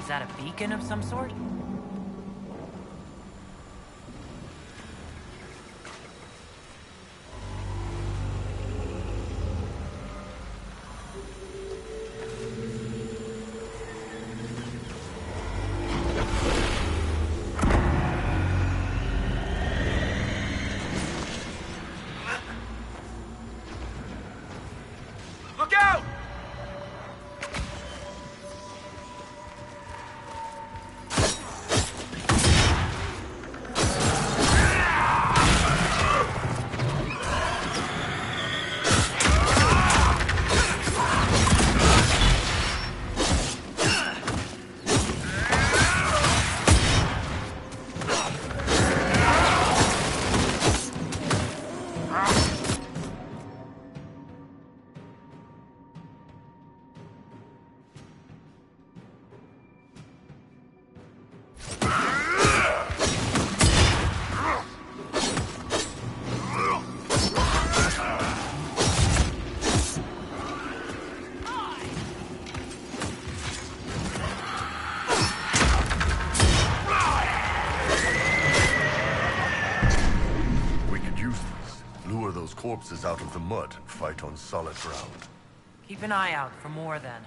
Is that a beacon of some sort? Corpses out of the mud and fight on solid ground. Keep an eye out for more then.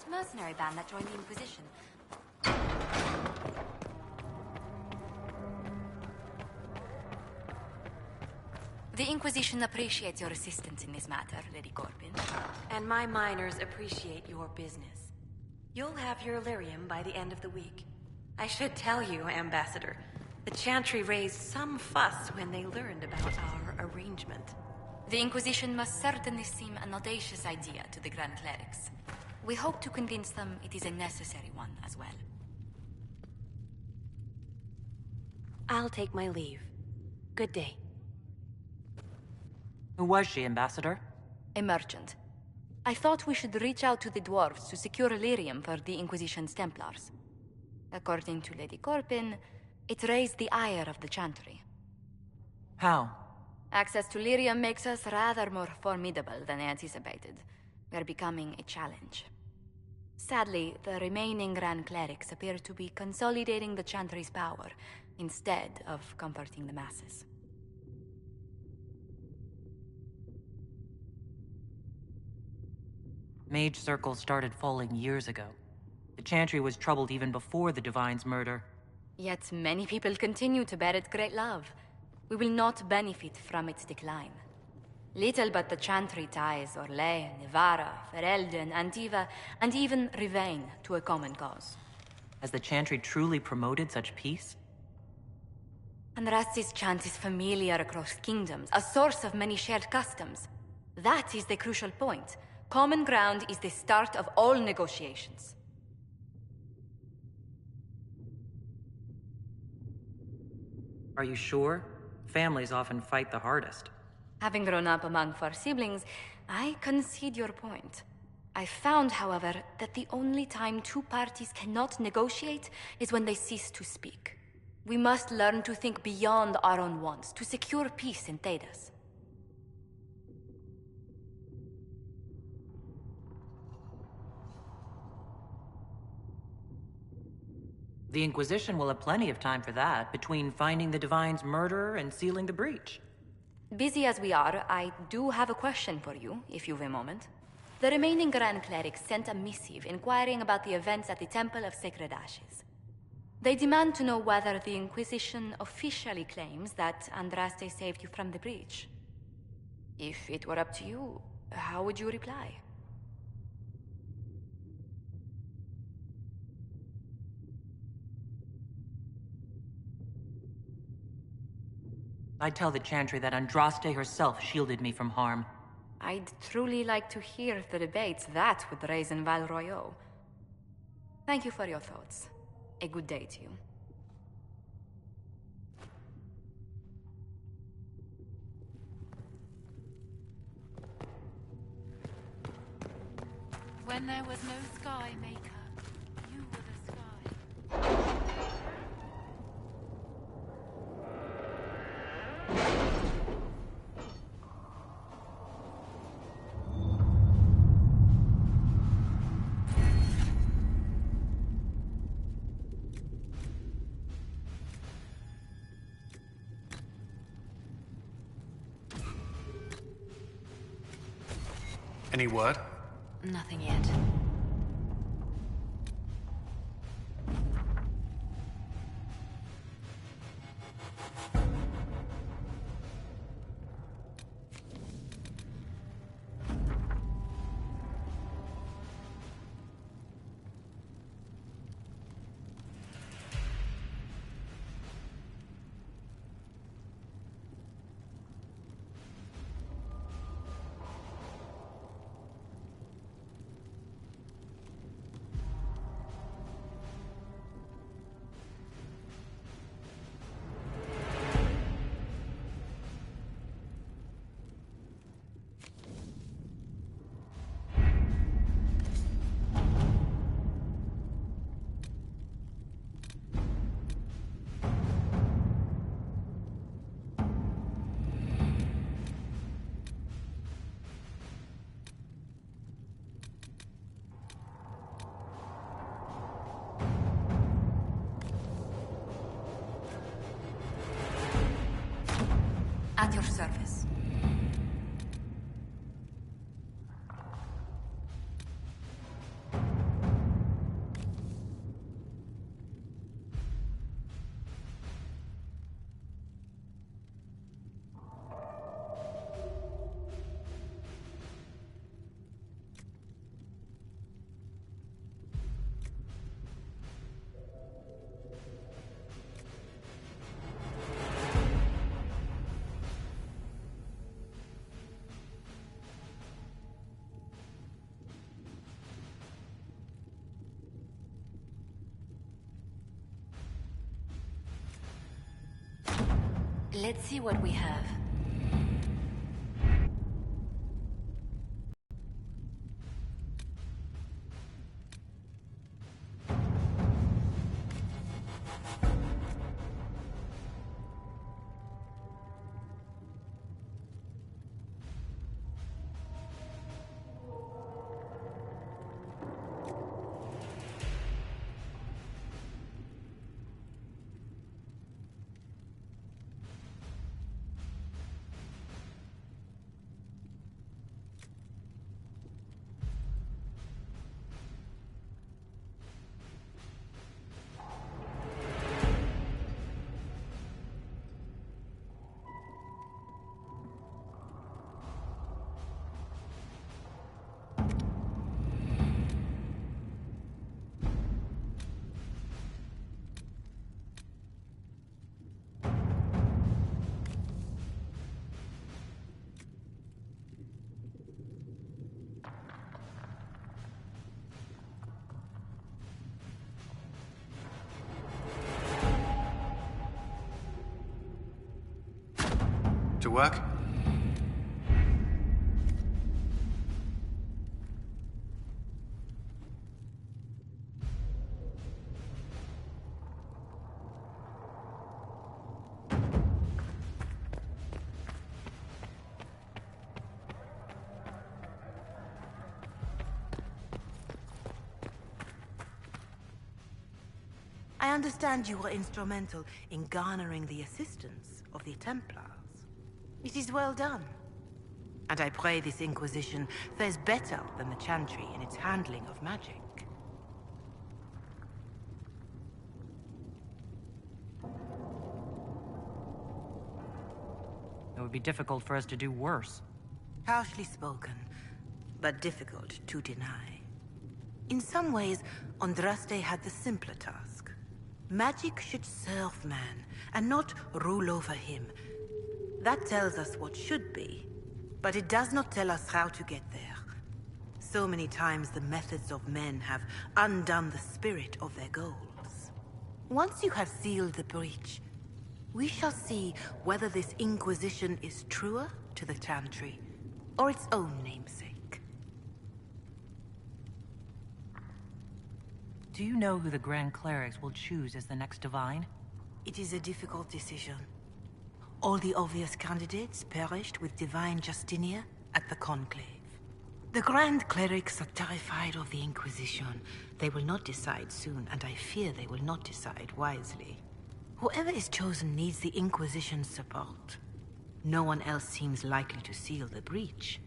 Mercenary band that joined the Inquisition. The Inquisition appreciates your assistance in this matter, Lady Corbin. And my miners appreciate your business. You'll have your Illyrium by the end of the week. I should tell you, Ambassador, the Chantry raised some fuss when they learned about our arrangement. The Inquisition must certainly seem an audacious idea to the Grand Clerics. We hope to convince them it is a necessary one as well. I'll take my leave. Good day. Who was she, Ambassador? A merchant. I thought we should reach out to the dwarves to secure Illyrium for the Inquisition's Templars. According to Lady Corbin, it raised the ire of the Chantry. How? Access to Illyrium makes us rather more formidable than I anticipated. We're becoming a challenge. Sadly, the remaining Grand Clerics appear to be consolidating the Chantry's power, instead of comforting the masses. Mage circles started falling years ago. The Chantry was troubled even before the Divine's murder. Yet many people continue to bear it great love. We will not benefit from its decline. Little but the Chantry ties Orlais, Nevara, Ferelden, Antiva, and even Rivain to a common cause. Has the Chantry truly promoted such peace? Andrasti's chant is familiar across kingdoms, a source of many shared customs. That is the crucial point. Common ground is the start of all negotiations. Are you sure? Families often fight the hardest. Having grown up among four siblings, I concede your point. I found, however, that the only time two parties cannot negotiate is when they cease to speak. We must learn to think beyond our own wants, to secure peace in Thedas. The Inquisition will have plenty of time for that, between finding the Divine's murderer and sealing the breach. Busy as we are, I do have a question for you, if you've a moment. The remaining Grand Clerics sent a missive inquiring about the events at the Temple of Sacred Ashes. They demand to know whether the Inquisition officially claims that Andraste saved you from the breach. If it were up to you, how would you reply? I'd tell the Chantry that Andraste herself shielded me from harm. I'd truly like to hear the debates that would raise in Val Royeaux. Thank you for your thoughts. A good day to you. When there was no sky maker, you were the sky. Any word? Nothing yet. At your service. Let's see what we have. work? I understand you were instrumental in garnering the assistance of the Templars. It is well done. And I pray this Inquisition fares better than the Chantry in its handling of magic. It would be difficult for us to do worse. Harshly spoken, but difficult to deny. In some ways, Andraste had the simpler task. Magic should serve man, and not rule over him. That tells us what should be, but it does not tell us how to get there. So many times the methods of men have undone the spirit of their goals. Once you have sealed the breach, we shall see whether this Inquisition is truer to the Chantry, or its own namesake. Do you know who the Grand Clerics will choose as the next Divine? It is a difficult decision. All the obvious candidates perished with Divine Justinia at the Conclave. The Grand Clerics are terrified of the Inquisition. They will not decide soon, and I fear they will not decide wisely. Whoever is chosen needs the Inquisition's support. No one else seems likely to seal the breach.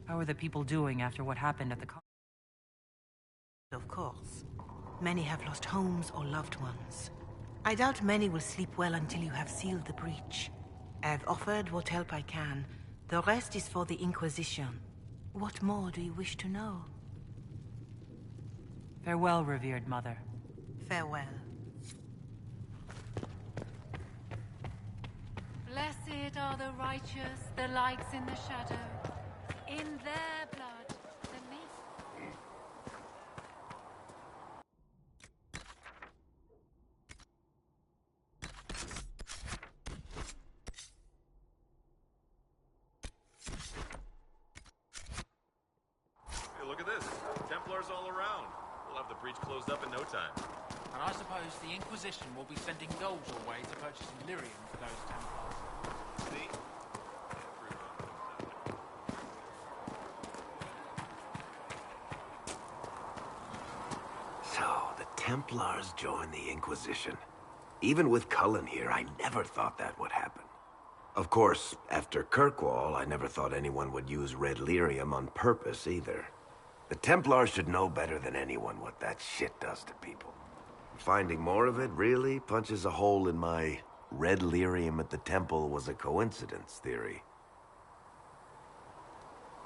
How are the people doing after what happened at the Of course. Many have lost homes or loved ones. I doubt many will sleep well until you have sealed the breach. I have offered what help I can. The rest is for the Inquisition. What more do you wish to know? Farewell, revered mother. Farewell. Blessed are the righteous, the lights in the shadow. In their blood, the meat. Hey, look at this. Templars all around. We'll have the breach closed up in no time. And I suppose the Inquisition will be sending gold your way to purchase Lyrium for those Templars. See? So, the Templars joined the Inquisition. Even with Cullen here, I never thought that would happen. Of course, after Kirkwall, I never thought anyone would use red lyrium on purpose either. The Templars should know better than anyone what that shit does to people. Finding more of it really punches a hole in my red lyrium at the temple was a coincidence theory.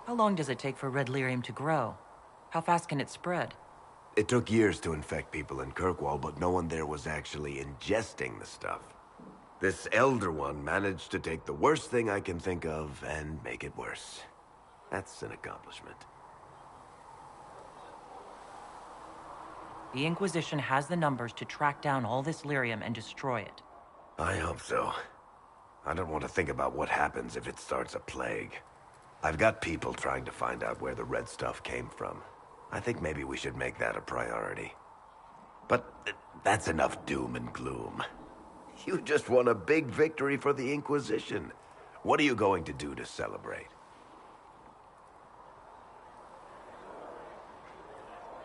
How long does it take for red lyrium to grow? How fast can it spread? It took years to infect people in Kirkwall, but no one there was actually ingesting the stuff. This Elder One managed to take the worst thing I can think of and make it worse. That's an accomplishment. The Inquisition has the numbers to track down all this lyrium and destroy it. I hope so. I don't want to think about what happens if it starts a plague. I've got people trying to find out where the red stuff came from. I think maybe we should make that a priority. But that's enough doom and gloom. You just won a big victory for the Inquisition. What are you going to do to celebrate?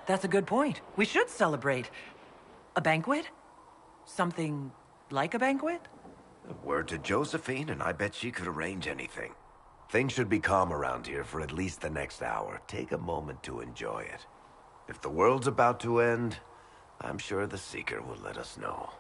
That's a good point. We should celebrate. A banquet? Something like a banquet? Word to Josephine, and I bet she could arrange anything. Things should be calm around here for at least the next hour. Take a moment to enjoy it. If the world's about to end, I'm sure the Seeker will let us know.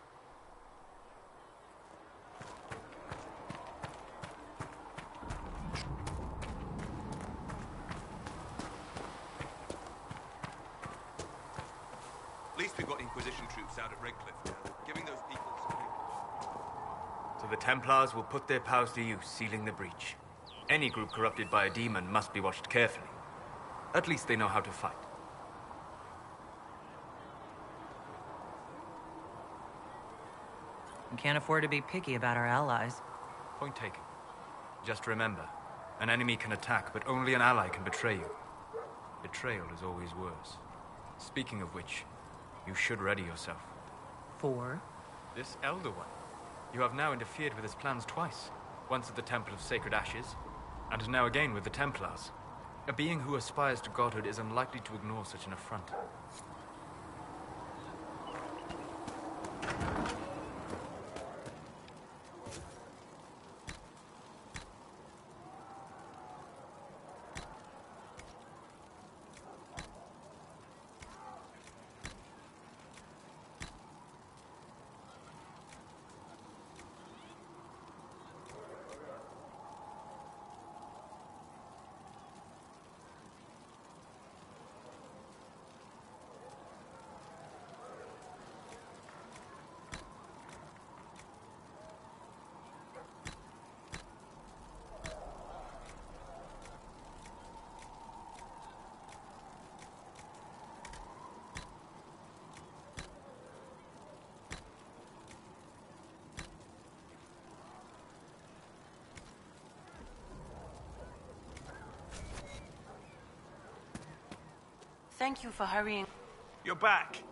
At least we've got Inquisition troops out at Redcliffe now, giving those people some... So the Templars will put their powers to use, sealing the breach. Any group corrupted by a demon must be watched carefully. At least they know how to fight. We can't afford to be picky about our allies. Point taken. Just remember, an enemy can attack, but only an ally can betray you. Betrayal is always worse. Speaking of which, you should ready yourself. For? This Elder One. You have now interfered with his plans twice. Once at the Temple of Sacred Ashes, and now again with the Templars. A being who aspires to godhood is unlikely to ignore such an affront. Thank you for hurrying. You're back.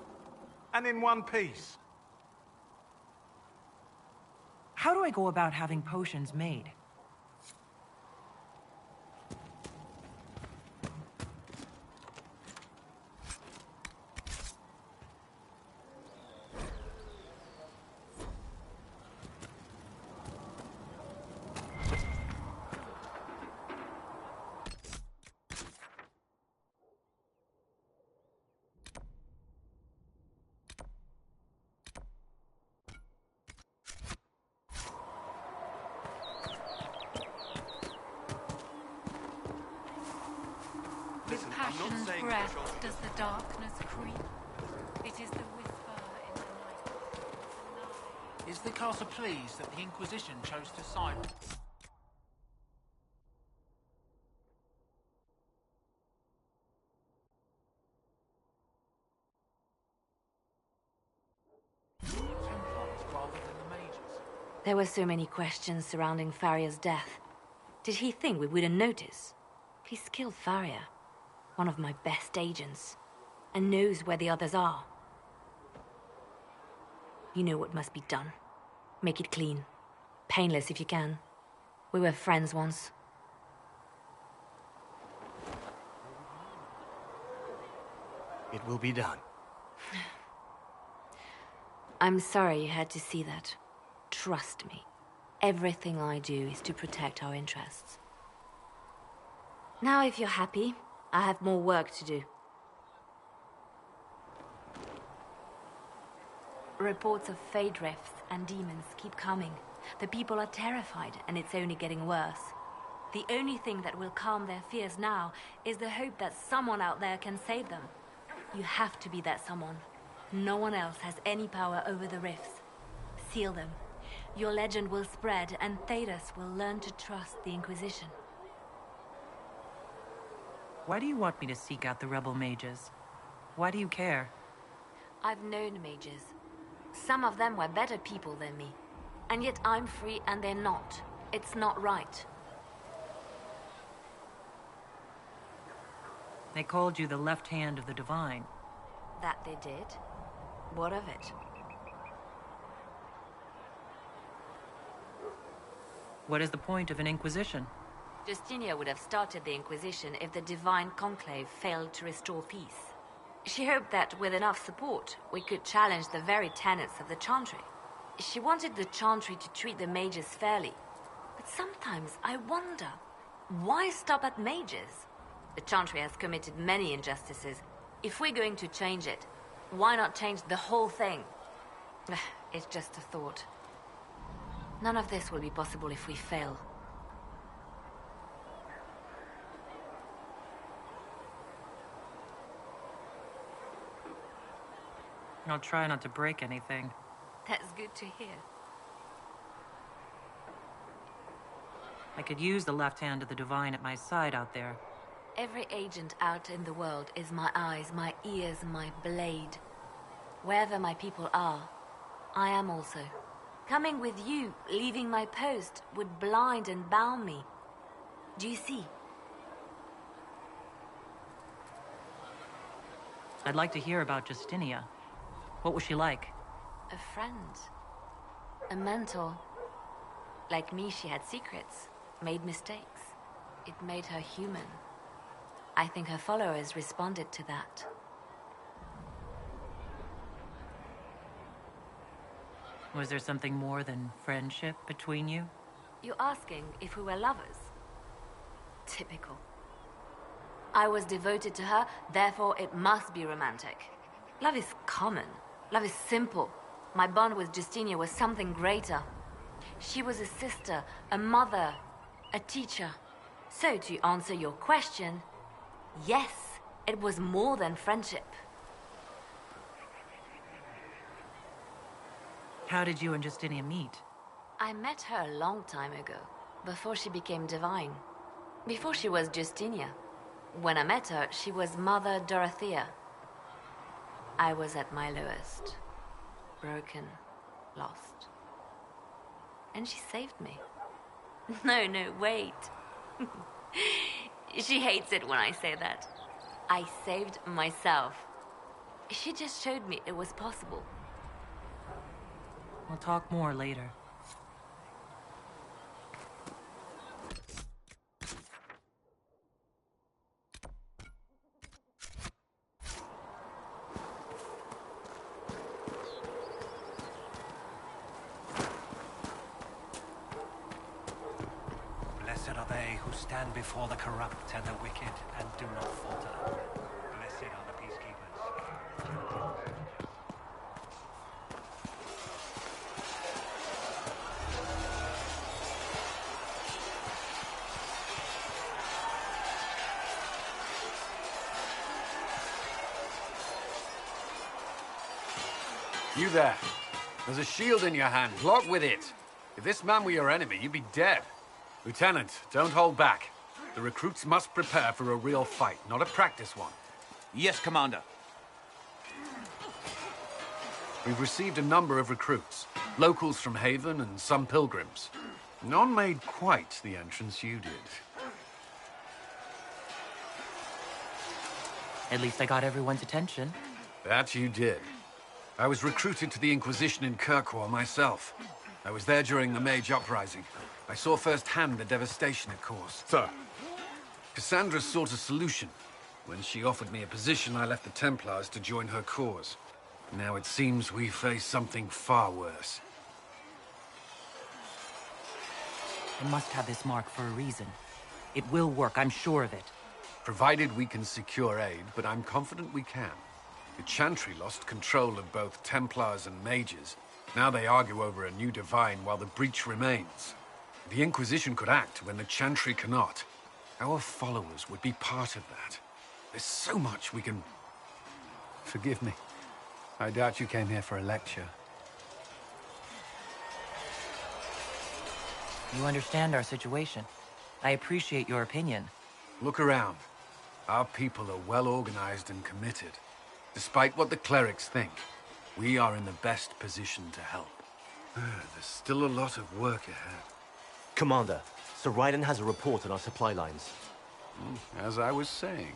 And in one piece. How do I go about having potions made? Listen, I'm not Passion's saying breath the shoulders- does the darkness creep. It is the whisper in the night. Is the castle pleased that the Inquisition chose to side? Templars rather than the mages? There were so many questions surrounding Farria's death. Did he think we wouldn't notice? He's killed Farria, one of my best agents, and knows where the others are. You know what must be done. Make it clean. Painless if you can. We were friends once. It will be done. I'm sorry you had to see that. Trust me. Everything I do is to protect our interests. Now, if you're happy, I have more work to do. Reports of fade rifts and demons keep coming. The people are terrified, and it's only getting worse. The only thing that will calm their fears now is the hope that someone out there can save them. You have to be that someone. No one else has any power over the rifts. Seal them. Your legend will spread, and Thedas will learn to trust the Inquisition. Why do you want me to seek out the rebel mages? Why do you care? I've known mages. Some of them were better people than me. And yet I'm free and they're not. It's not right. They called you the left hand of the Divine. That they did? What of it? What is the point of an Inquisition? Justinia would have started the Inquisition if the Divine Conclave failed to restore peace. She hoped that with enough support, we could challenge the very tenets of the Chantry. She wanted the Chantry to treat the mages fairly. But sometimes I wonder, why stop at mages? The Chantry has committed many injustices. If we're going to change it, why not change the whole thing? It's just a thought. None of this will be possible if we fail. I'll try not to break anything. That's good to hear. I could use the left hand of the Divine at my side out there. Every agent out in the world is my eyes, my ears, my blade. Wherever my people are, I am also. Coming with you, leaving my post, would blind and bound me. Do you see? I'd like to hear about Justinia. What was she like? A friend. A mentor. Like me, she had secrets, made mistakes. It made her human. I think her followers responded to that. Was there something more than friendship between you? You're asking if we were lovers? Typical. I was devoted to her, therefore it must be romantic. Love is common. Love is simple. My bond with Justinia was something greater. She was a sister, a mother, a teacher. So to answer your question, yes, it was more than friendship. How did you and Justinia meet? I met her a long time ago, before she became divine. Before she was Justinia. When I met her, she was Mother Dorothea. I was at my lowest. Broken, lost. And she saved me. No, wait. She hates it when I say that. I saved myself. She just showed me it was possible. We'll talk more later. Blessed are they who stand before the corrupt and the wicked and do not falter. Blessed are the peacekeepers. You there. There's a shield in your hand. Block with it. If this man were your enemy, you'd be dead. Lieutenant, don't hold back. The recruits must prepare for a real fight, not a practice one. Yes, Commander. We've received a number of recruits. Locals from Haven and some pilgrims. None made quite the entrance you did. At least I got everyone's attention. That you did. I was recruited to the Inquisition in Kirkwall myself. I was there during the Mage Uprising. I saw firsthand the devastation it caused. Sir. Cassandra sought a solution. When she offered me a position, I left the Templars to join her cause. Now it seems we face something far worse. I must have this mark for a reason. It will work, I'm sure of it. Provided we can secure aid, but I'm confident we can. The Chantry lost control of both Templars and Mages. Now they argue over a new divine while the breach remains. The Inquisition could act when the Chantry cannot. Our followers would be part of that. There's so much we can... Forgive me. I doubt you came here for a lecture. You understand our situation. I appreciate your opinion. Look around. Our people are well organized and committed. Despite what the clerics think, we are in the best position to help. There's still a lot of work ahead. Commander, Sir Raiden has a report on our supply lines. As I was saying.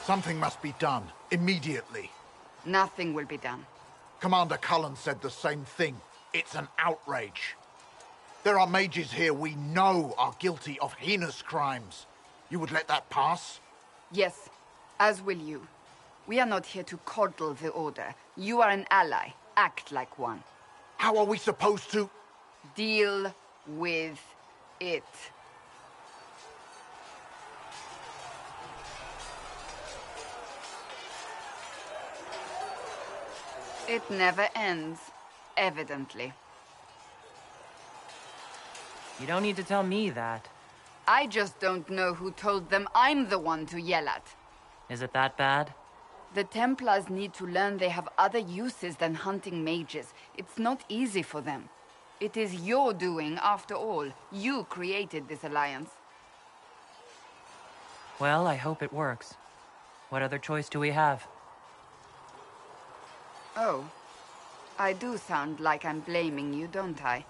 Something must be done, immediately. Nothing will be done. Commander Cullen said the same thing. It's an outrage. There are mages here we know are guilty of heinous crimes. You would let that pass? Yes, as will you. We are not here to coddle the Order. You are an ally. Act like one. How are we supposed to... Deal with it. It never ends, evidently. You don't need to tell me that. I just don't know who told them I'm the one to yell at. Is it that bad? The Templars need to learn they have other uses than hunting mages. It's not easy for them. It is your doing, after all. You created this alliance. Well, I hope it works. What other choice do we have? Oh. I do sound like I'm blaming you, don't I?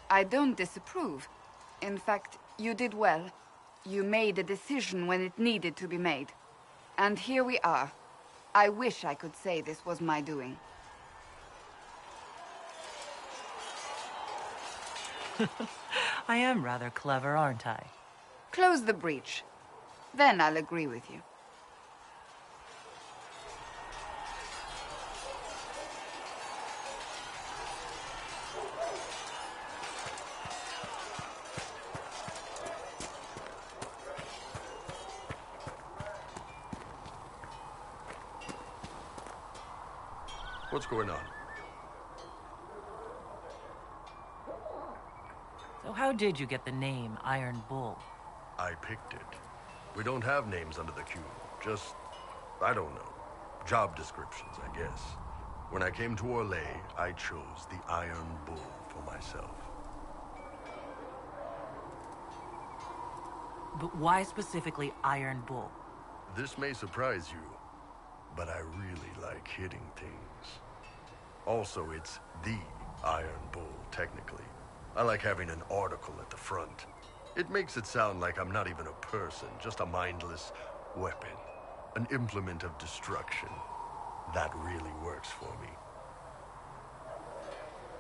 I don't disapprove. In fact, you did well. You made a decision when it needed to be made. And here we are. I wish I could say this was my doing. I am rather clever, aren't I? Close the breach. Then I'll agree with you. What's going on? So how did you get the name Iron Bull? I picked it. We don't have names under the cube. Just, I don't know. Job descriptions, I guess. When I came to Orlais, I chose the Iron Bull for myself. But why specifically Iron Bull? This may surprise you, but I really like hitting things. Also, it's the Iron Bull, technically. I like having an article at the front. It makes it sound like I'm not even a person, just a mindless weapon. An implement of destruction. That really works for me.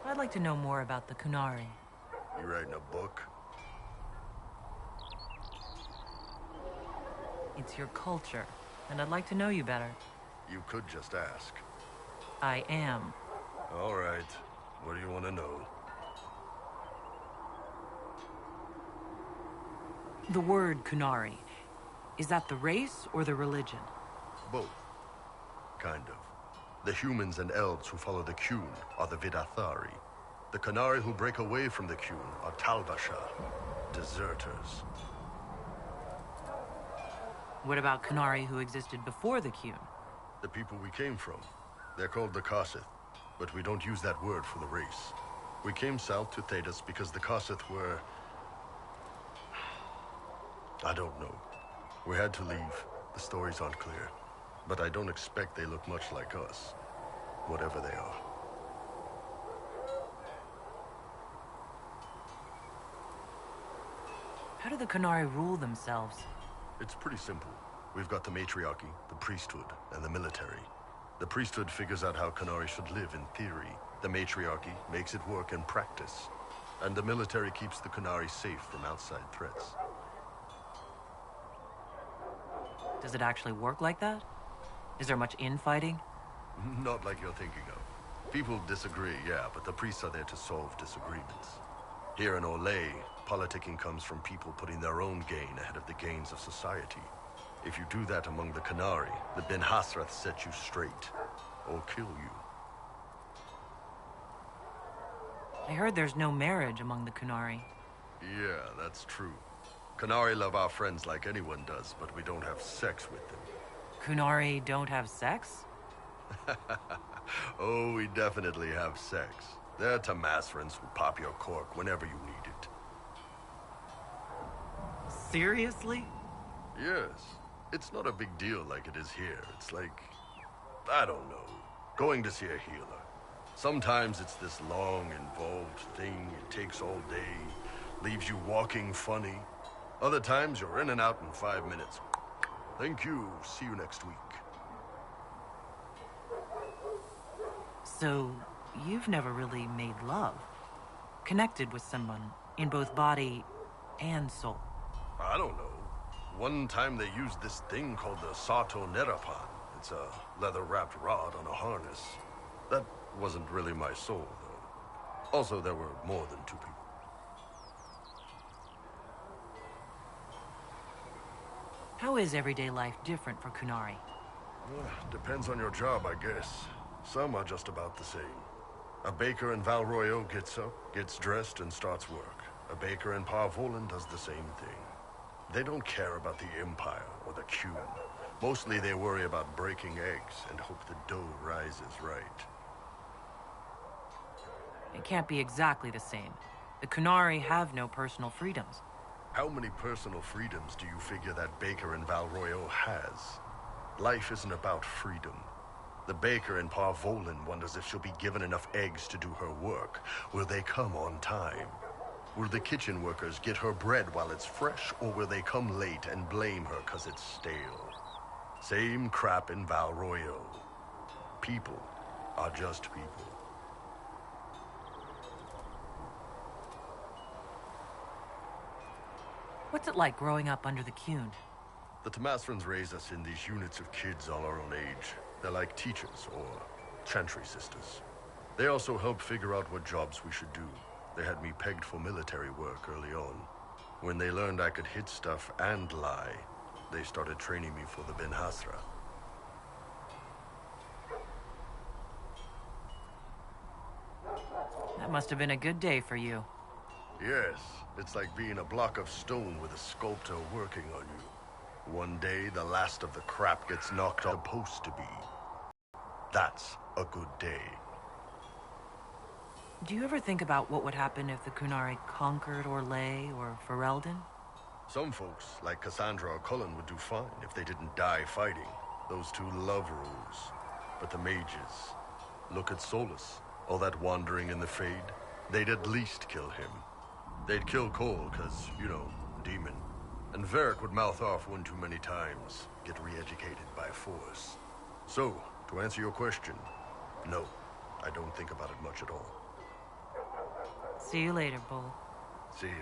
I'd like to know more about the Qunari. You writing a book? It's your culture, and I'd like to know you better. You could just ask. I am. All right. What do you want to know? The word Qunari. Is that the race or the religion? Both. Kind of. The humans and elves who follow the Qun are the Vidathari. The Qunari who break away from the Qun are Talbasha, deserters. What about Qunari who existed before the Qun? The people we came from. They're called the Kossith, but we don't use that word for the race. We came south to Thedas because the Kossith were... I don't know. We had to leave. The stories aren't clear. But I don't expect they look much like us. Whatever they are. How do the Qunari rule themselves? It's pretty simple. We've got the matriarchy, the priesthood, and the military. The priesthood figures out how Qunari should live in theory. The matriarchy makes it work in practice. And the military keeps the Qunari safe from outside threats. Does it actually work like that? Is there much infighting? Not like you're thinking of. People disagree, yeah, but the priests are there to solve disagreements. Here in Orlais, politicking comes from people putting their own gain ahead of the gains of society. If you do that among the Qunari, the Ben Hasrath set you straight, or kill you. I heard there's no marriage among the Qunari. Yeah, that's true. Qunari love our friends like anyone does, but we don't have sex with them. Qunari don't have sex? Oh, we definitely have sex. They're Tamasrans who pop your cork whenever you need it. Seriously? Yes. It's not a big deal like it is here. It's like, I don't know, going to see a healer. Sometimes it's this long, involved thing. It takes all day, leaves you walking funny. Other times you're in and out in 5 minutes. Thank you. See you next week. So, you've never really made love? Connected with someone in both body and soul? I don't know. One time they used this thing called the Sato Nerapan. It's a leather-wrapped rod on a harness. That wasn't really my soul, though. Also, there were more than two people. How is everyday life different for Kunari? Depends on your job, I guess. Some are just about the same. A baker in Valroyo gets up, gets dressed, and starts work. A baker in Parvolan does the same thing. They don't care about the Empire or the Qun. Mostly they worry about breaking eggs and hope the dough rises right. It can't be exactly the same. The Kunari have no personal freedoms. How many personal freedoms do you figure that baker in Valroyo has? Life isn't about freedom. The baker in Parvolan wonders if she'll be given enough eggs to do her work. Will they come on time? Will the kitchen workers get her bread while it's fresh, or will they come late and blame her 'cause it's stale? Same crap in Valroyo. People are just people. What's it like growing up under the Qun? The Tamasrans raise us in these units of kids all our own age. They're like teachers or chantry sisters. They also help figure out what jobs we should do. They had me pegged for military work early on. When they learned I could hit stuff and lie, they started training me for the Ben Hasra. That must have been a good day for you. Yes, it's like being a block of stone with a sculptor working on you. One day, the last of the crap gets knocked off. Supposed to be. That's a good day. Do you ever think about what would happen if the Kunari conquered Orlais or Ferelden? Some folks, like Cassandra or Cullen, would do fine if they didn't die fighting. Those two love rules. But the mages, look at Solus. All that wandering in the Fade, they'd at least kill him. They'd kill Cole, 'cause, you know, demon. And Varric would mouth off one too many times, get re-educated by force. So, to answer your question, no, I don't think about it much at all. See you later, Bull. See ya.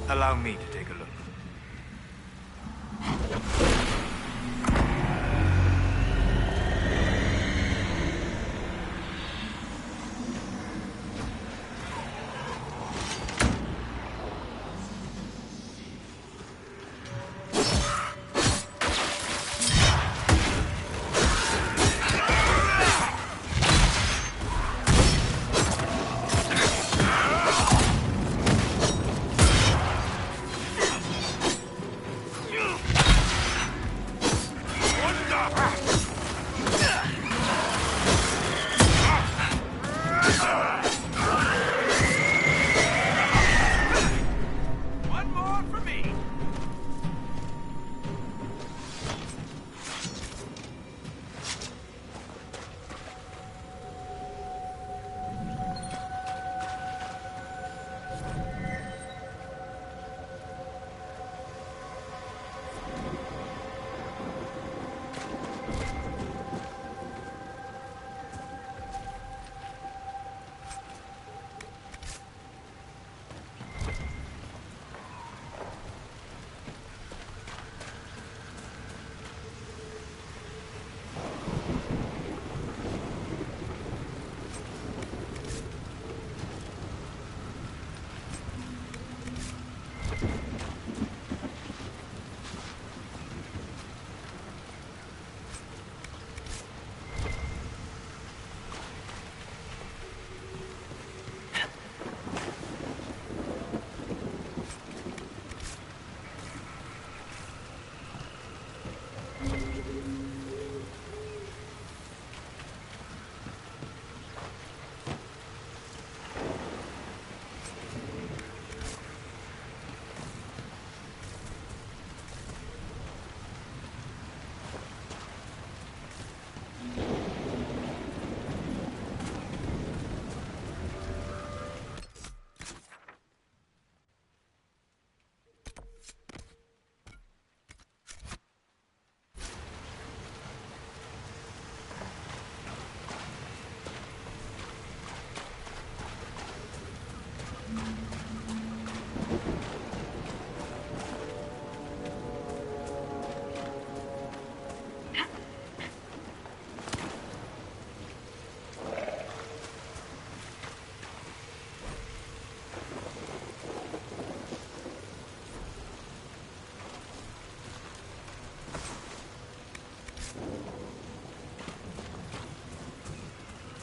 Allow me to take a look.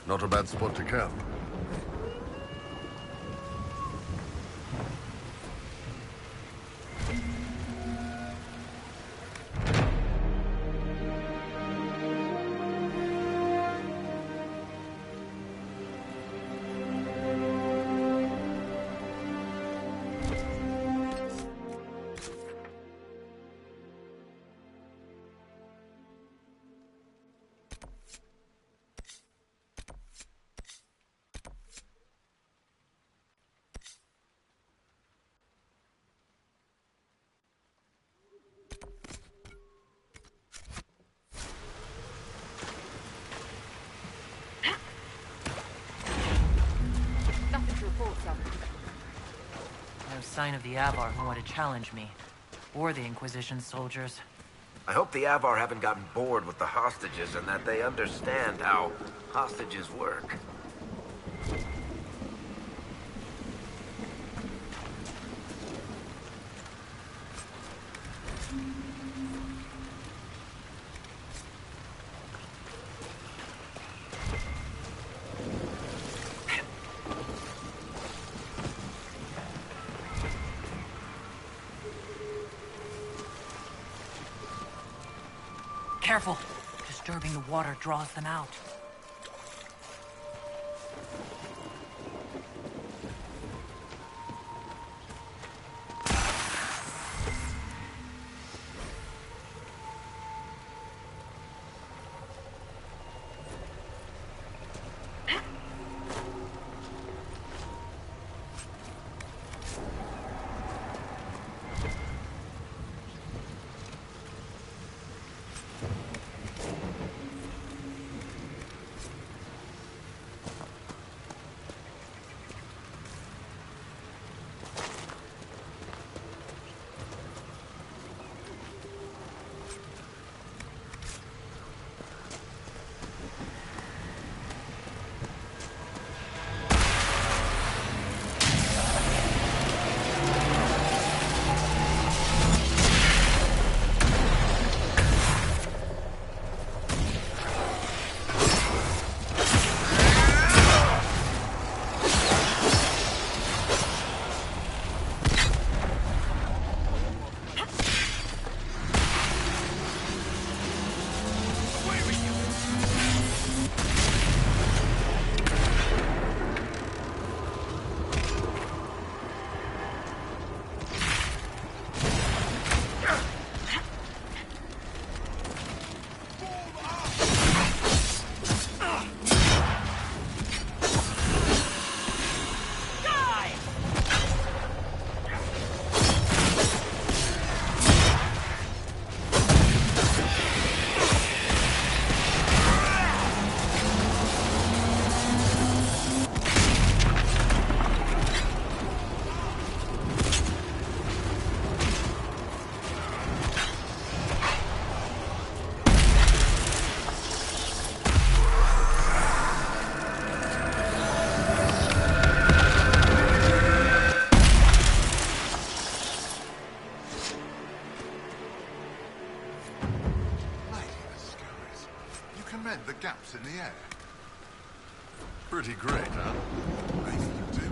Not a bad spot to camp. No sign of the Avar who want to challenge me. Or the Inquisition soldiers. I hope the Avar haven't gotten bored with the hostages and that they understand how hostages work. Careful! Disturbing the water draws them out. can mend the gaps in the air? Pretty great, huh? Maybe you do.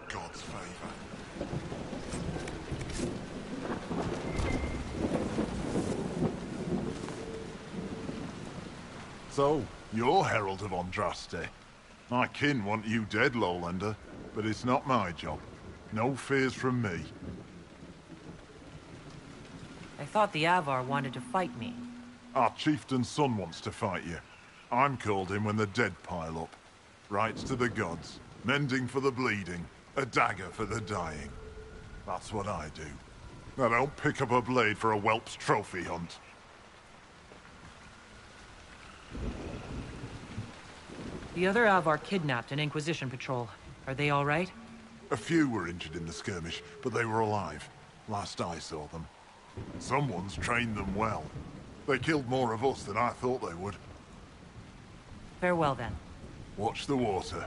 God's favor. So, you're Herald of Andraste. My kin want you dead, Lowlander, but it's not my job. No fears from me. I thought the Avar wanted to fight me. Our chieftain's son wants to fight you. I'm called in when the dead pile up. Rights to the gods, mending for the bleeding, a dagger for the dying. That's what I do. I don't pick up a blade for a whelp's trophy hunt. The other Avar kidnapped an Inquisition patrol. Are they all right? A few were injured in the skirmish, but they were alive. Last I saw them. Someone's trained them well. They killed more of us than I thought they would. Farewell, then. Watch the water.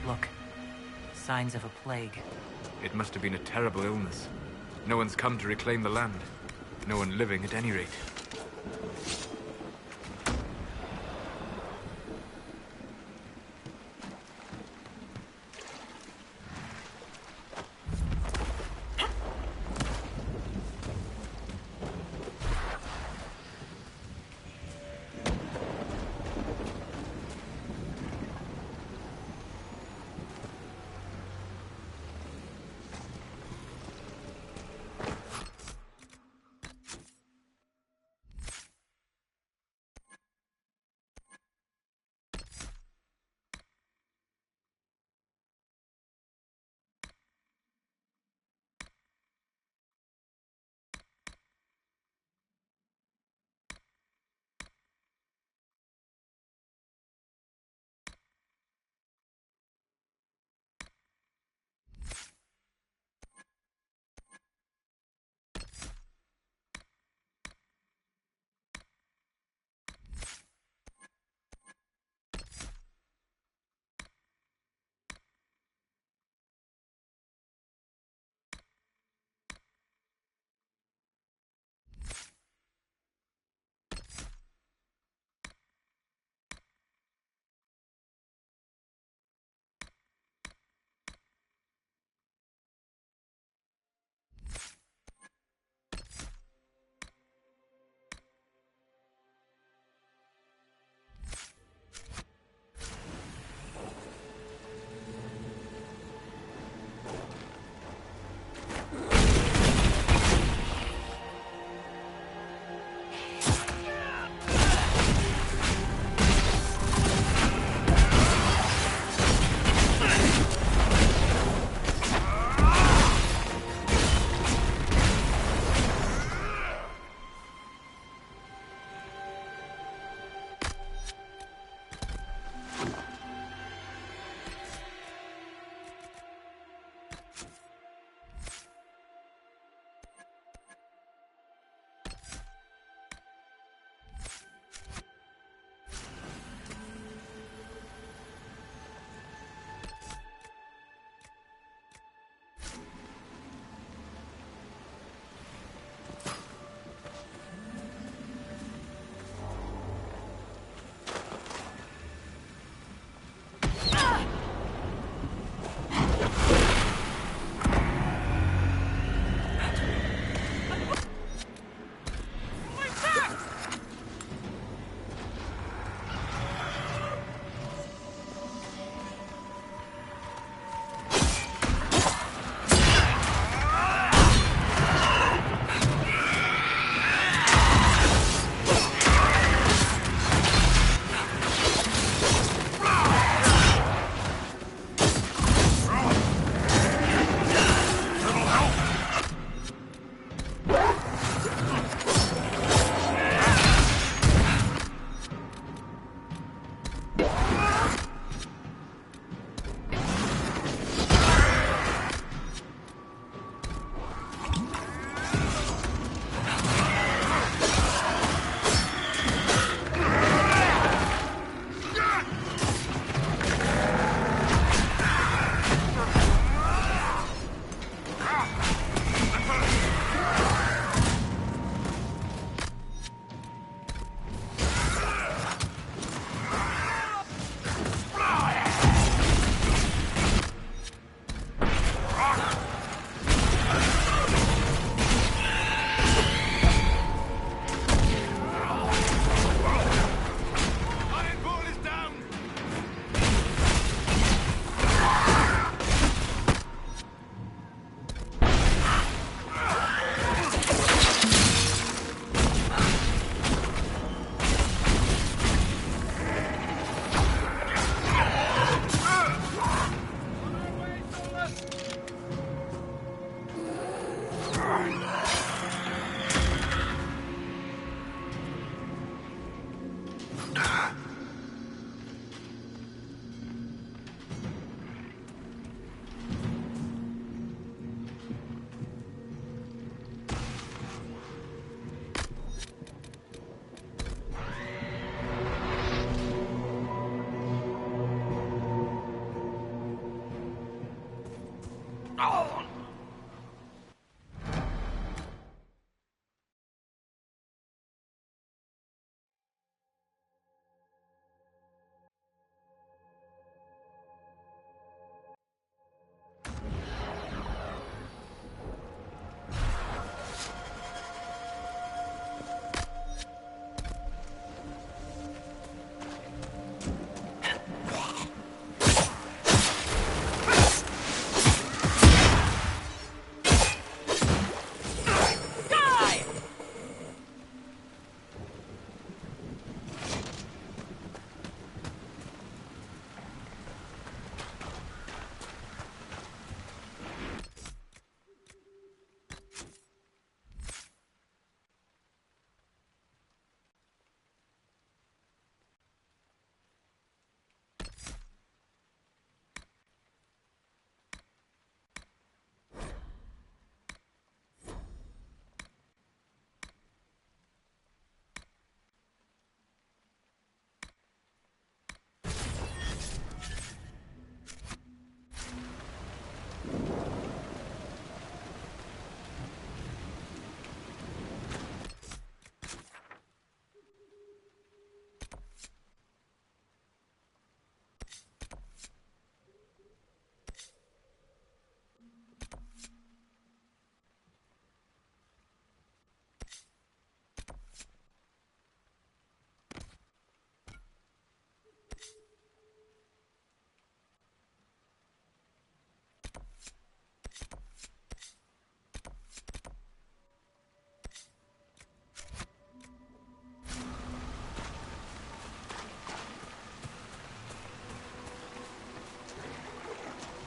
Look. Signs of a plague. It must have been a terrible illness. No one's come to reclaim the land. No one living at any rate.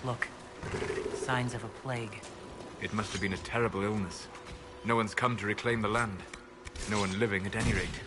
Look. Signs of a plague. It must have been a terrible illness. No one's come to reclaim the land. No one living at any rate.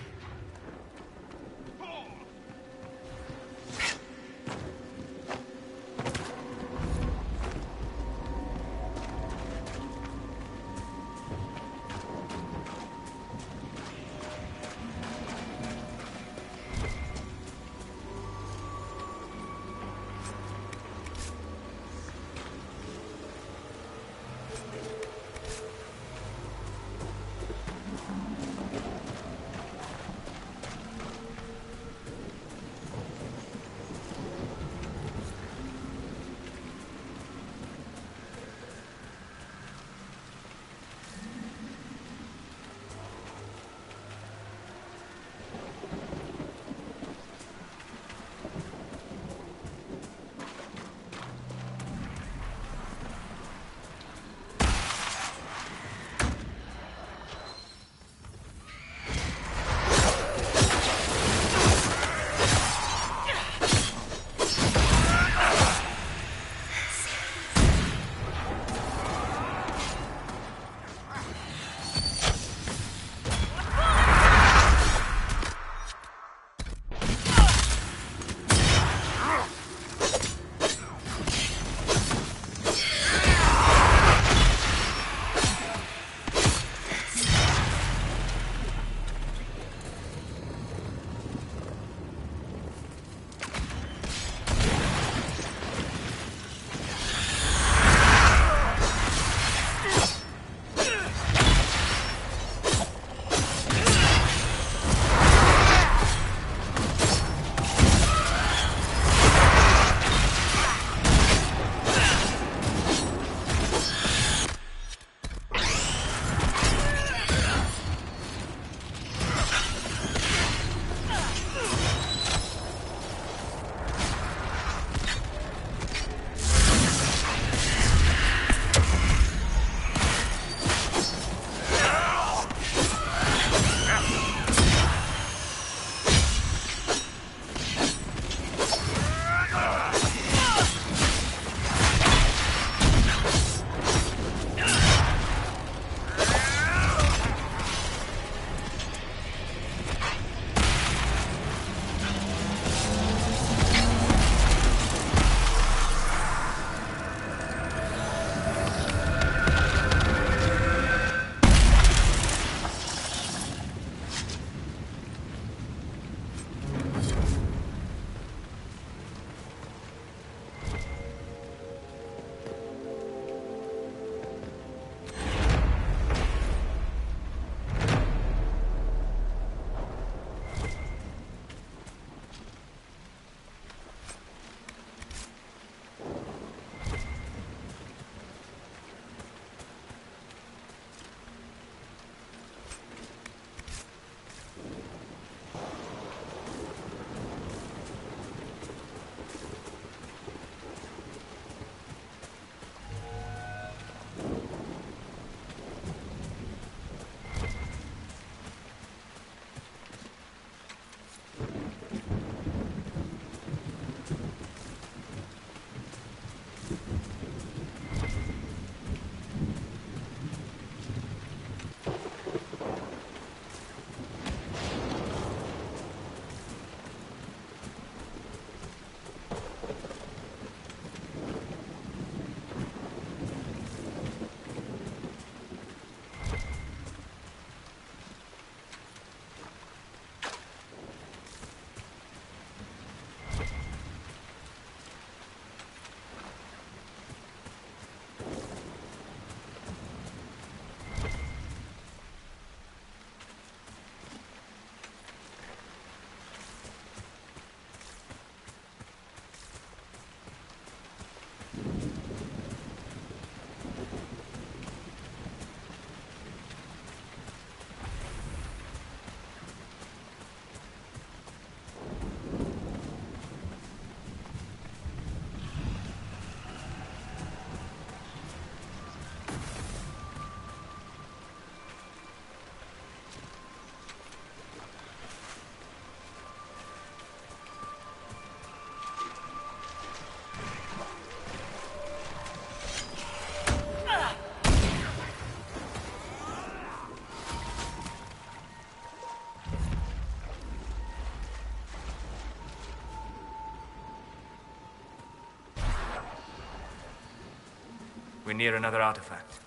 We're near another artifact.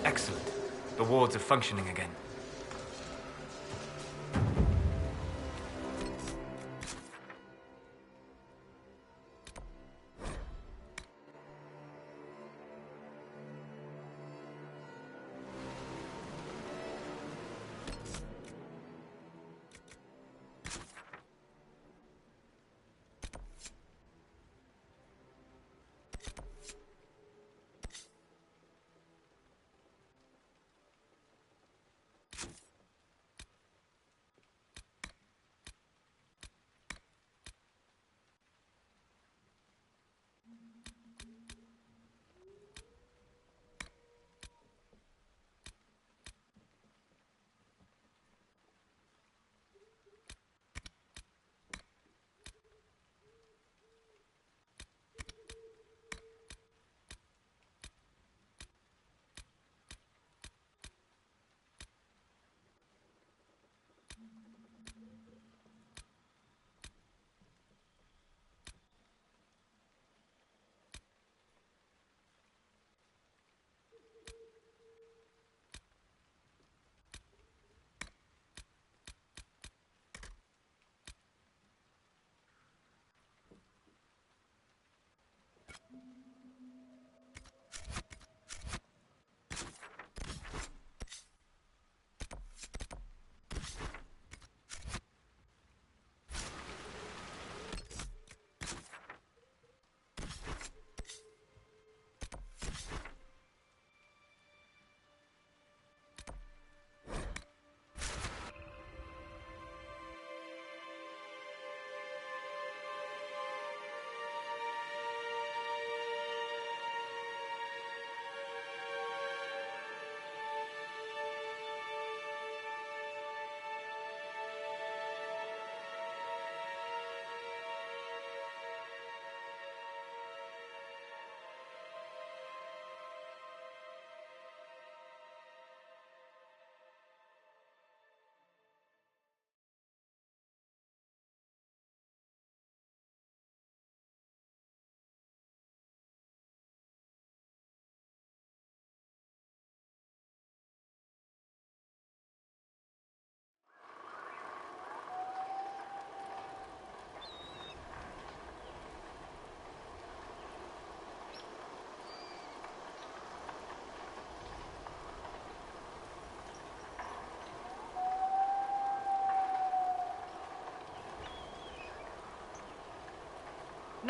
Excellent. The wards are functioning again.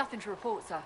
Nothing to report, sir.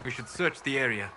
We should search the area.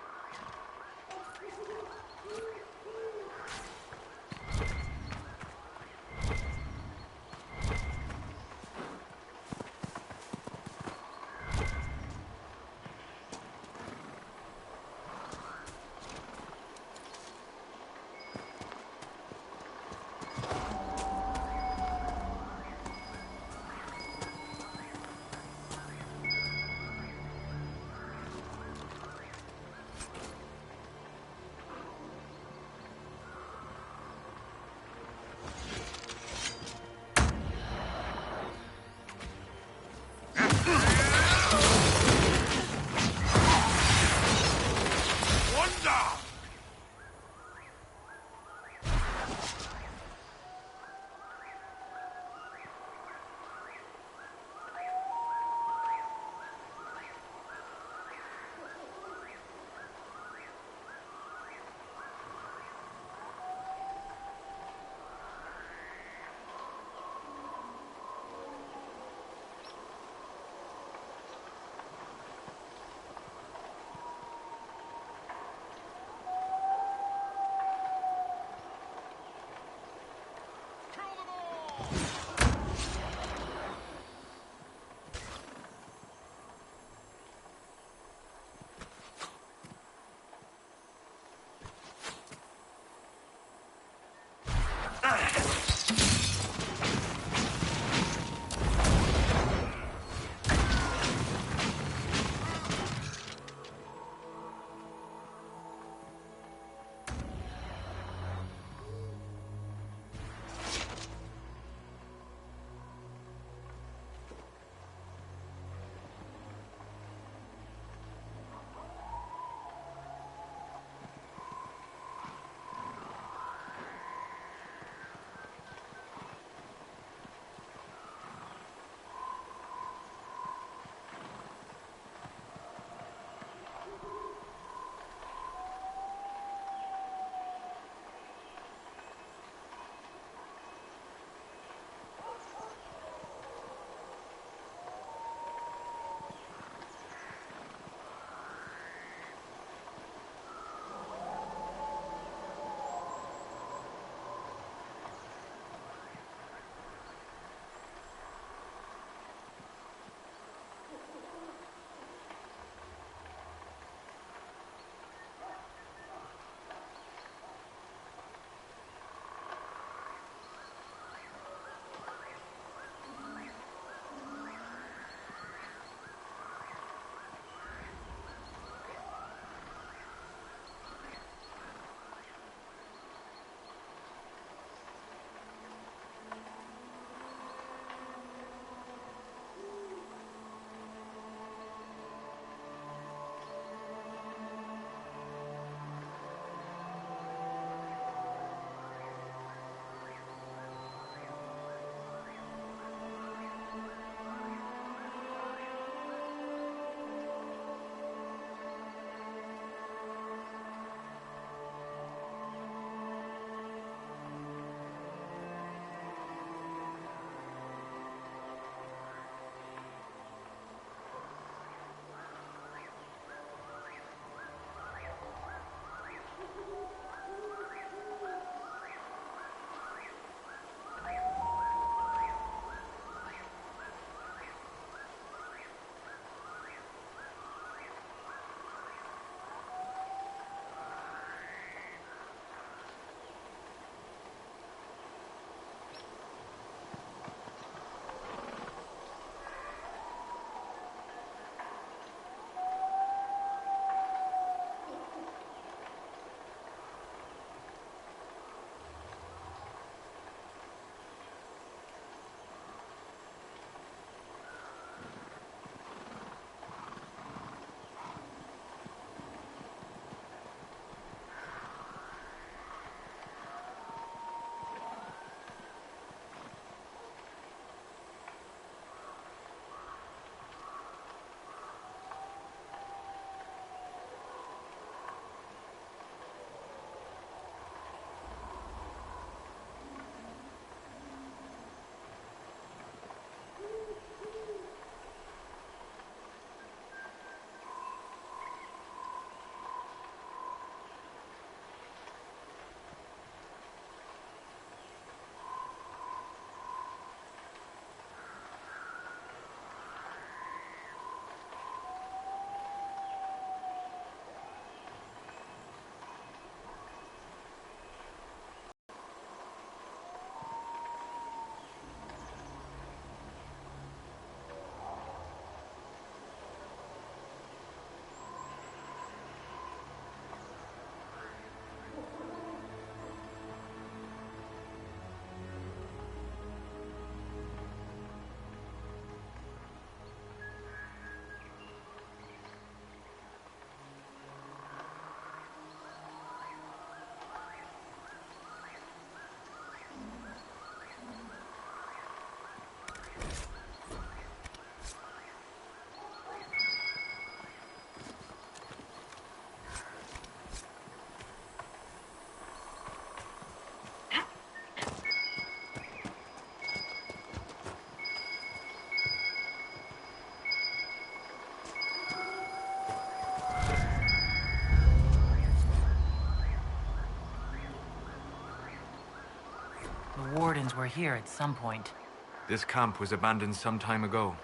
The Wardens were here at some point. This camp was abandoned some time ago.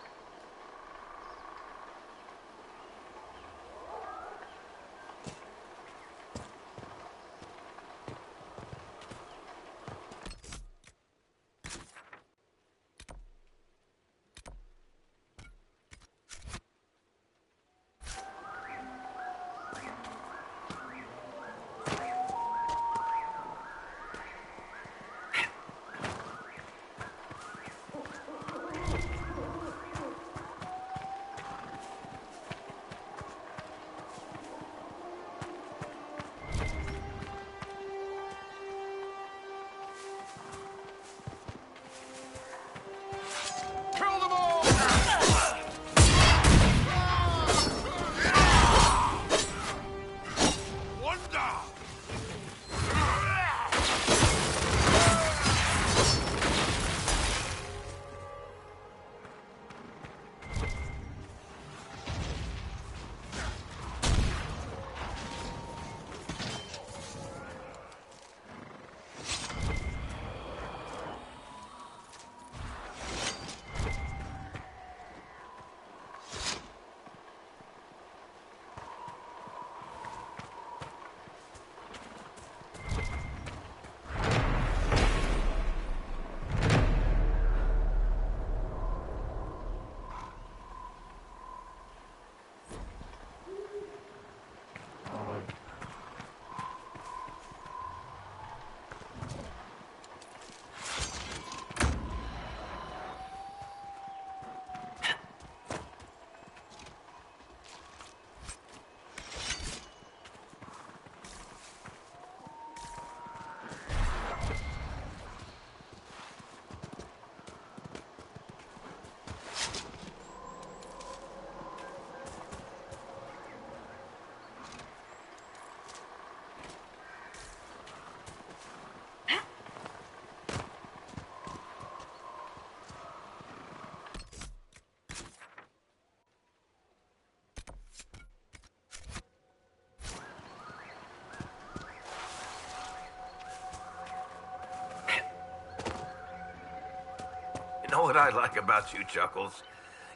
You know what I like about you, Chuckles?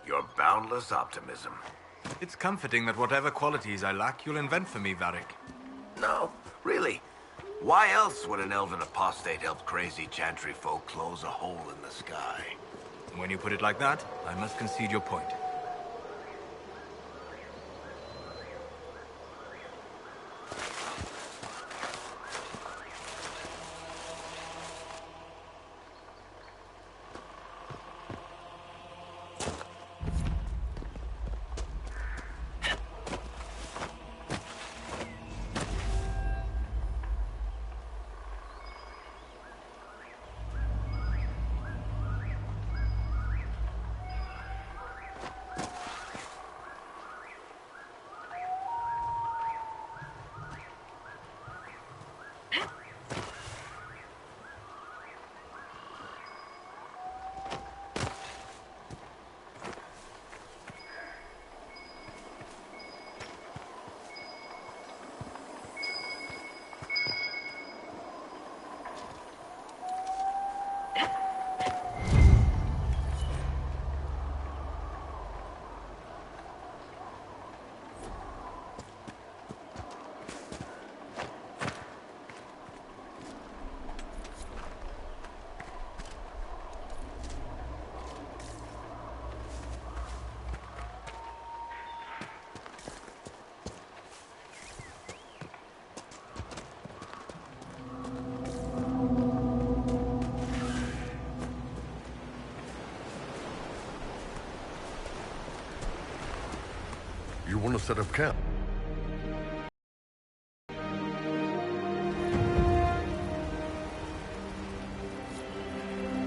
Your boundless optimism. It's comforting that whatever qualities I lack, you'll invent for me, Varric. No, really. Why else would an elven apostate help crazy chantry folk close a hole in the sky? When you put it like that, I must concede your point. You want to set up camp?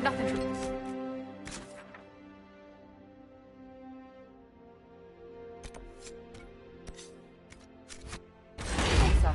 Nothing to lose. Sir.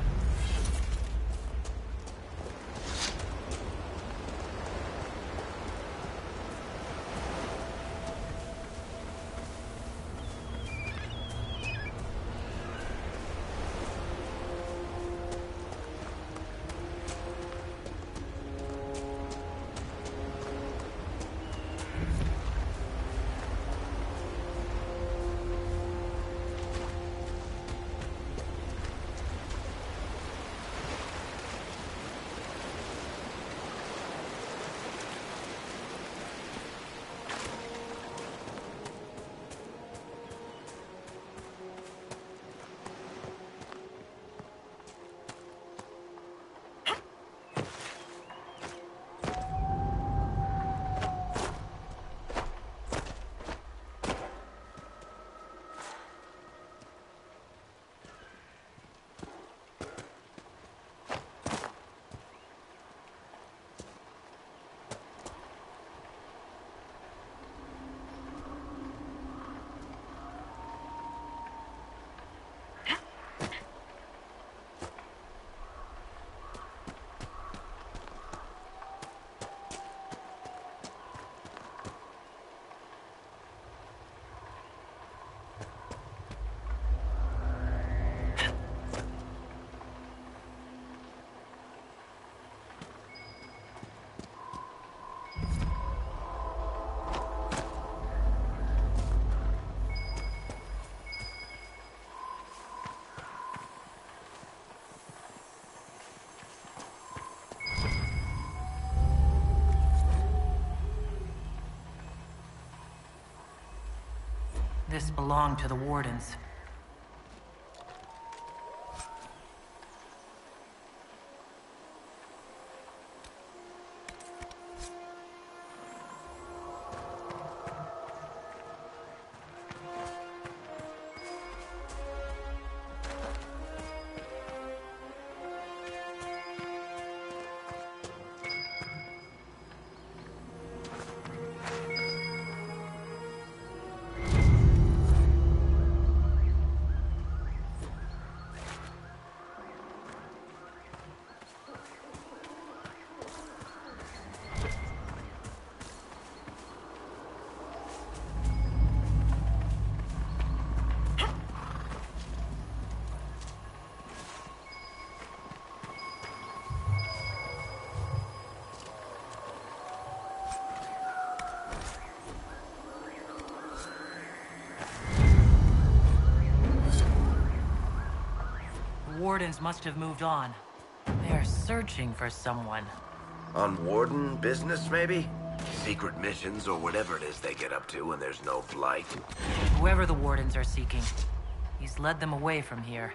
This belonged to the Wardens. Wardens must have moved on. They're searching for someone. On Warden business, maybe? Secret missions or whatever it is they get up to when there's no blight. Whoever the Wardens are seeking, he's led them away from here.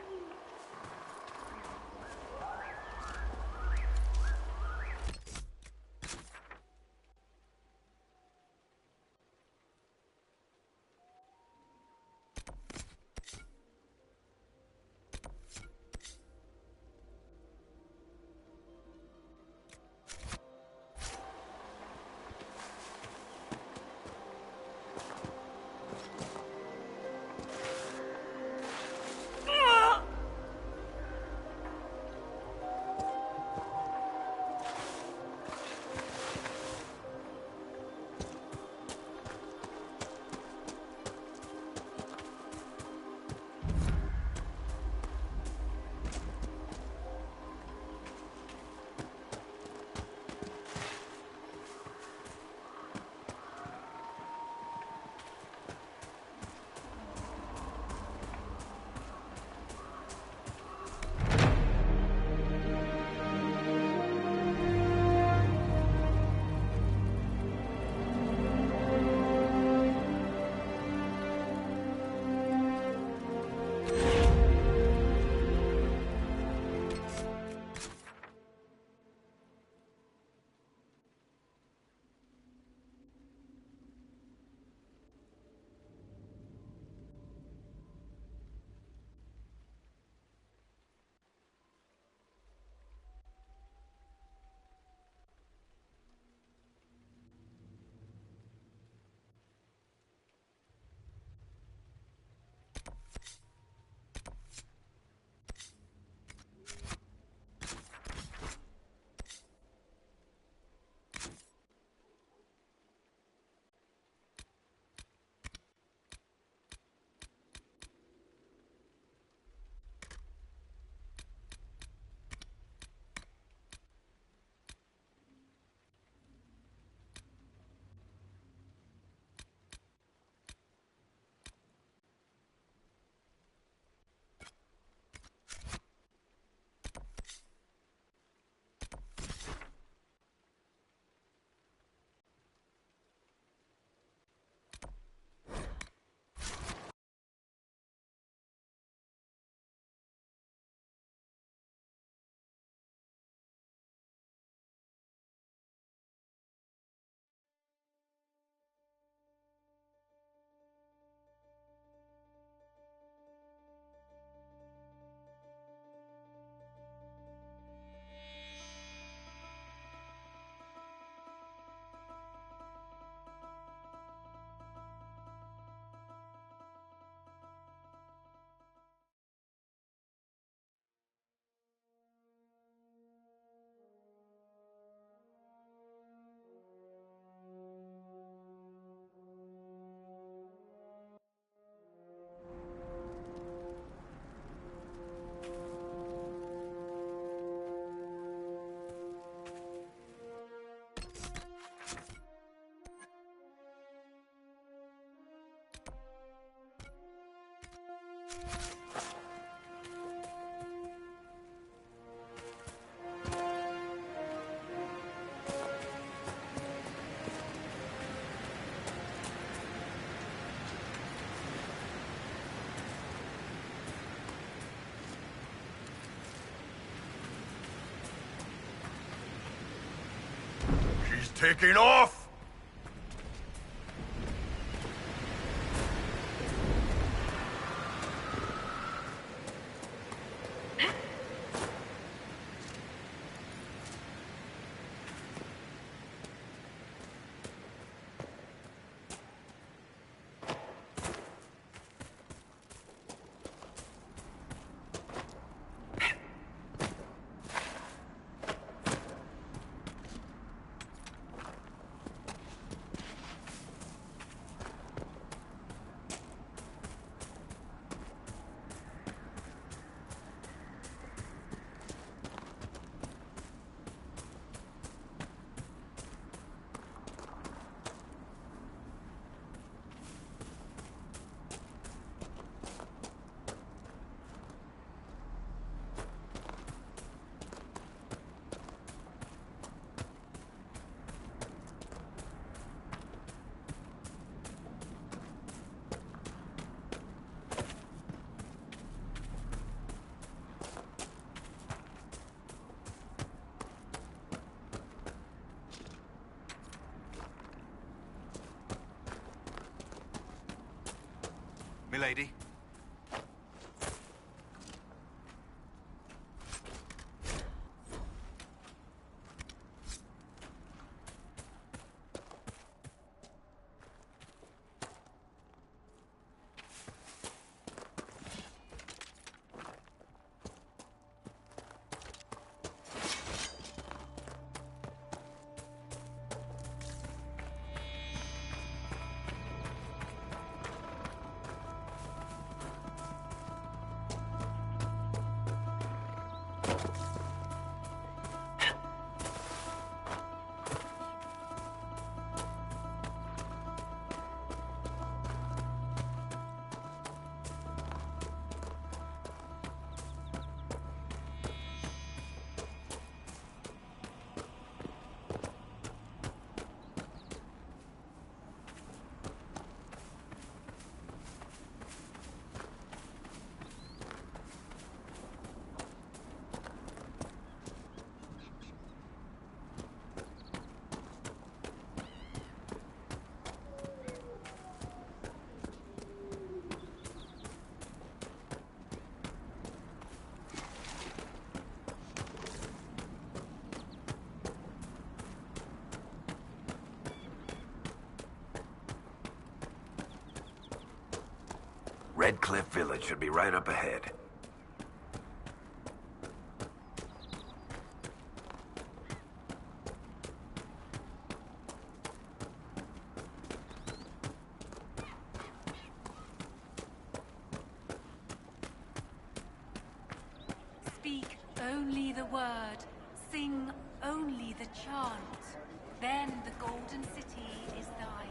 taking off! Milady? Red Cliff Village should be right up ahead. Speak only the word, sing only the chant. Then the Golden City is thine.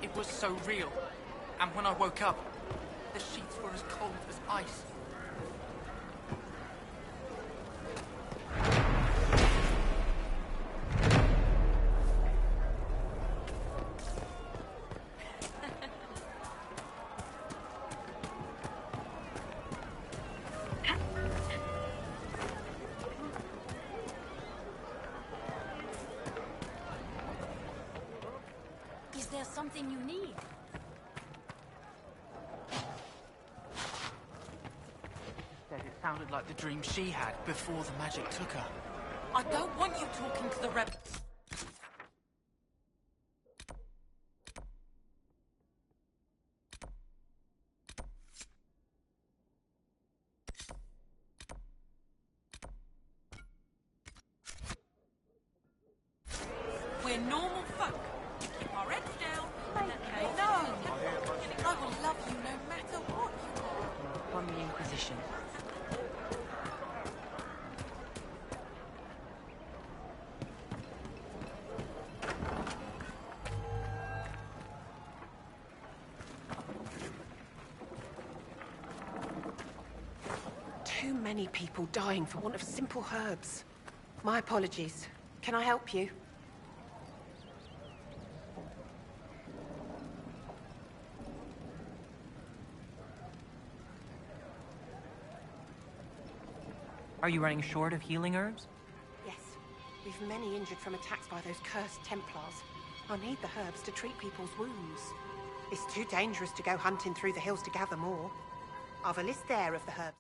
It was so real. And when I woke up, the sheets were as cold as ice. Is there something you need? Sounded like the dream she had before the magic took her. I don't want you talking to the rebels. We're normal folk. We keep our heads down, and that means I will love you no matter what you are. From the Inquisition. Too many people dying for want of simple herbs. My apologies. Can I help you? Are you running short of healing herbs? Yes. We've many injured from attacks by those cursed Templars. I need the herbs to treat people's wounds. It's too dangerous to go hunting through the hills to gather more. I've a list there of the herbs.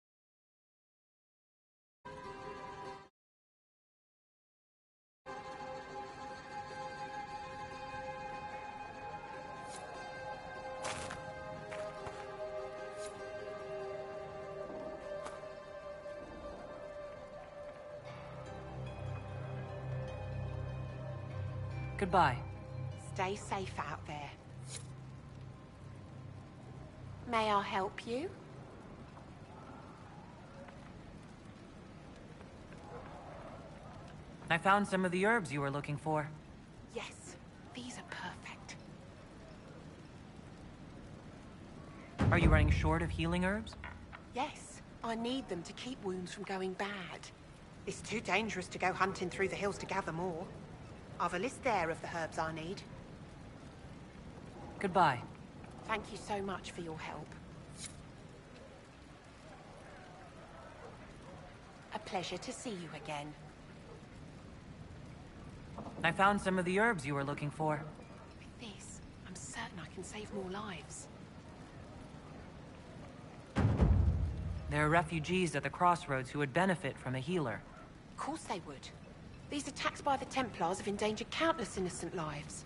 Goodbye. Stay safe out there. May I help you? I found some of the herbs you were looking for. Yes, these are perfect. Are you running short of healing herbs? Yes, I need them to keep wounds from going bad. It's too dangerous to go hunting through the hills to gather more. I've a list there of the herbs I need. Goodbye. Thank you so much for your help. A pleasure to see you again. I found some of the herbs you were looking for. With this, I'm certain I can save more lives. There are refugees at the crossroads who would benefit from a healer. Of course they would. These attacks by the Templars have endangered countless innocent lives.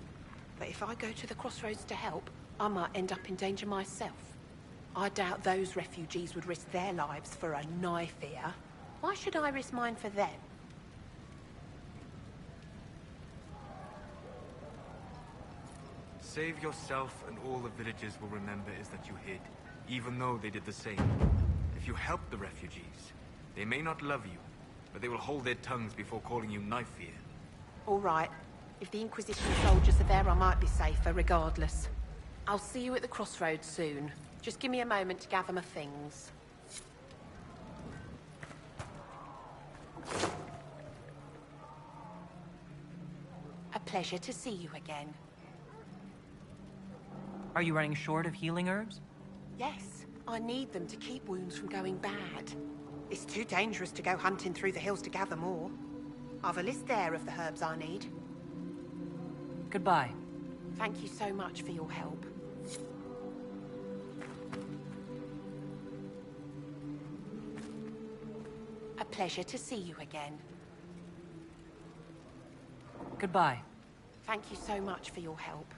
But if I go to the crossroads to help, I might end up in danger myself. I doubt those refugees would risk their lives for a knife here. Why should I risk mine for them? Save yourself and all the villagers will remember is that you hid, even though they did the same. If you help the refugees, they may not love you, but they will hold their tongues before calling you knife here. All right. If the Inquisition soldiers are there, I might be safer, regardless. I'll see you at the crossroads soon. Just give me a moment to gather my things. A pleasure to see you again. Are you running short of healing herbs? Yes, I need them to keep wounds from going bad. It's too dangerous to go hunting through the hills to gather more. I've a list there of the herbs I need. Goodbye. Thank you so much for your help. A pleasure to see you again. Goodbye. Thank you so much for your help.